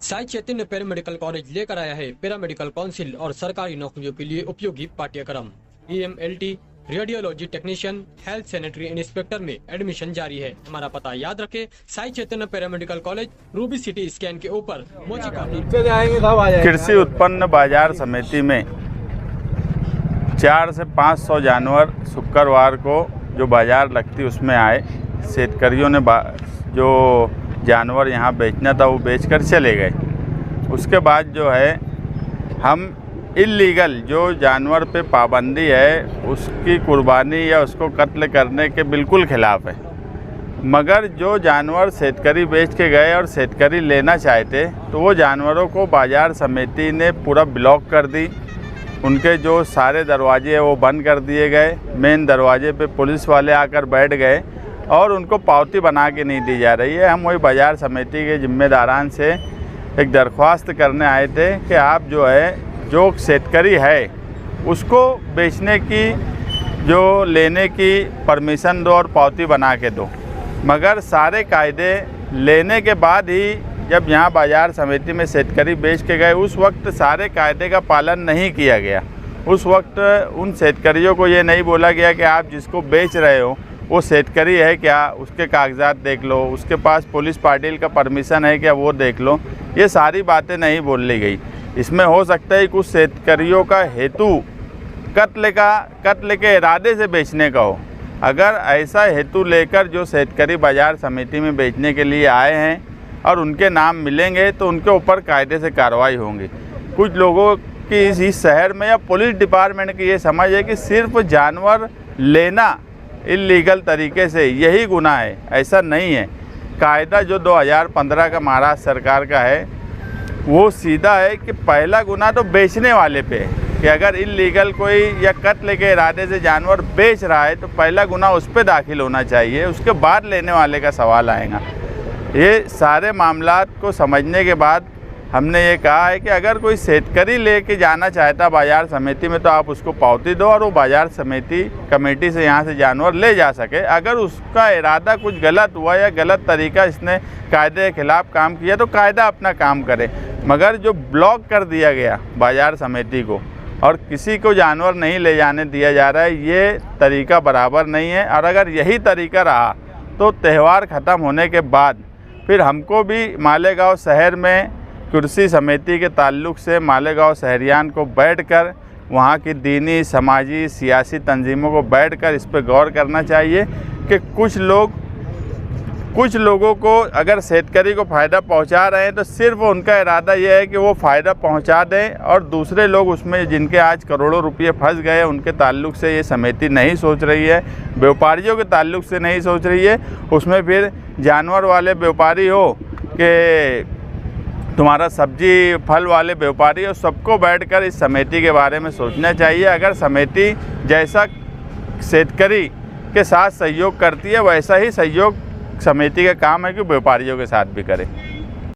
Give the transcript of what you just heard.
Sai Chaitanya paramedical college लेकर आया है पैरामेडिकल काउंसिल और सरकारी नौकरियों के लिए उपयोगी पाठ्यक्रम। EMLT, radiology technician, health sanitary inspector में एडमिशन जारी है। हमारा पता याद रखें, Sai Chaitanya paramedical college, Ruby City Scan के ऊपर, मोची कॉलोनी। कृषि उत्पन्न बाजार समिति में 400 से 500 जानवर शुक्रवार को जो बाजार लगती उसमें आए। शेतकरियों ने जो जानवर यहाँ बेचना था वो बेचकर चले गए। उसके बाद जो है हम इल्लीगल जो जानवर पे पाबंदी है उसकी कुर्बानी या उसको कत्ल करने के बिल्कुल खिलाफ़ है। मगर जो जानवर शेतकरी बेच के गए और शेतकरी लेना चाहते तो वो जानवरों को बाजार समिति ने पूरा ब्लॉक कर दी। उनके जो सारे दरवाजे हैं वो बंद कर दिए गए। मेन दरवाजे पे पुलिस वाले आकर बैठ गए और उनको पावती बना के नहीं दी जा रही है। हम वही बाजार समिति के जिम्मेदारान से एक दरख्वास्त करने आए थे कि आप जो है जो शेतकरी है उसको बेचने की जो लेने की परमिशन दो और पावती बना के दो। मगर सारे कायदे लेने के बाद ही जब यहाँ बाजार समिति में शेतकरी बेच के गए उस वक्त सारे कायदे का पालन नहीं किया गया। उस वक्त उन शेतकरियों को ये नहीं बोला गया कि आप जिसको बेच रहे हो वो शेतकरी है क्या, उसके कागजात देख लो, उसके पास पुलिस पाटिल का परमिशन है क्या वो देख लो। ये सारी बातें नहीं बोली गई। इसमें हो सकता है कुछ शेतकरियों का हेतु कत्ल के इरादे से बेचने का हो। अगर ऐसा हेतु लेकर जो शेतकरी बाजार समिति में बेचने के लिए आए हैं और उनके नाम मिलेंगे तो उनके ऊपर कायदे से कार्रवाई होंगी। कुछ लोगों की इस शहर में या पुलिस डिपार्टमेंट की ये समझ है कि सिर्फ जानवर लेना इल्लीगल तरीके से यही गुनाह है। ऐसा नहीं है। कायदा जो 2015 का महाराष्ट्र सरकार का है वो सीधा है कि पहला गुनाह तो बेचने वाले पे है कि अगर इल्लीगल कोई या कत्ल के इरादे से जानवर बेच रहा है तो पहला गुनाह उस पर दाखिल होना चाहिए, उसके बाद लेने वाले का सवाल आएगा। ये सारे मामलात को समझने के बाद हमने ये कहा है कि अगर कोई शेतकरी लेके जाना चाहता बाजार समिति में तो आप उसको पावती दो और वो बाजार समिति कमेटी से यहाँ से जानवर ले जा सके। अगर उसका इरादा कुछ गलत हुआ या गलत तरीका इसने कायदे के खिलाफ़ काम किया तो कायदा अपना काम करे। मगर जो ब्लॉक कर दिया गया बाजार समिति को और किसी को जानवर नहीं ले जाने दिया जा रहा है, ये तरीका बराबर नहीं है। और अगर यही तरीका रहा तो त्यौहार ख़त्म होने के बाद फिर हमको भी मालेगांव शहर में कृषि समिति के ताल्लुक़ से मालेगांव शहरियान को बैठकर वहाँ की दीनी, समाजी, सियासी तंजीमों को बैठकर इस पर गौर करना चाहिए कि कुछ लोगों को अगर शेतकरी को फ़ायदा पहुँचा रहे हैं तो सिर्फ उनका इरादा यह है कि वो फ़ायदा पहुँचा दें और दूसरे लोग उसमें जिनके आज करोड़ों रुपये फंस गए उनके ताल्लुक़ से ये समिति नहीं सोच रही है। व्यापारियों के ताल्लुक़ से नहीं सोच रही है। उसमें फिर जानवर वाले व्यापारी हो कि तुम्हारा सब्जी फल वाले व्यापारी और सबको बैठकर इस समिति के बारे में सोचना चाहिए। अगर समिति जैसा शेतकरी के साथ सहयोग करती है वैसा ही सहयोग समिति का काम है कि व्यापारियों के साथ भी करे।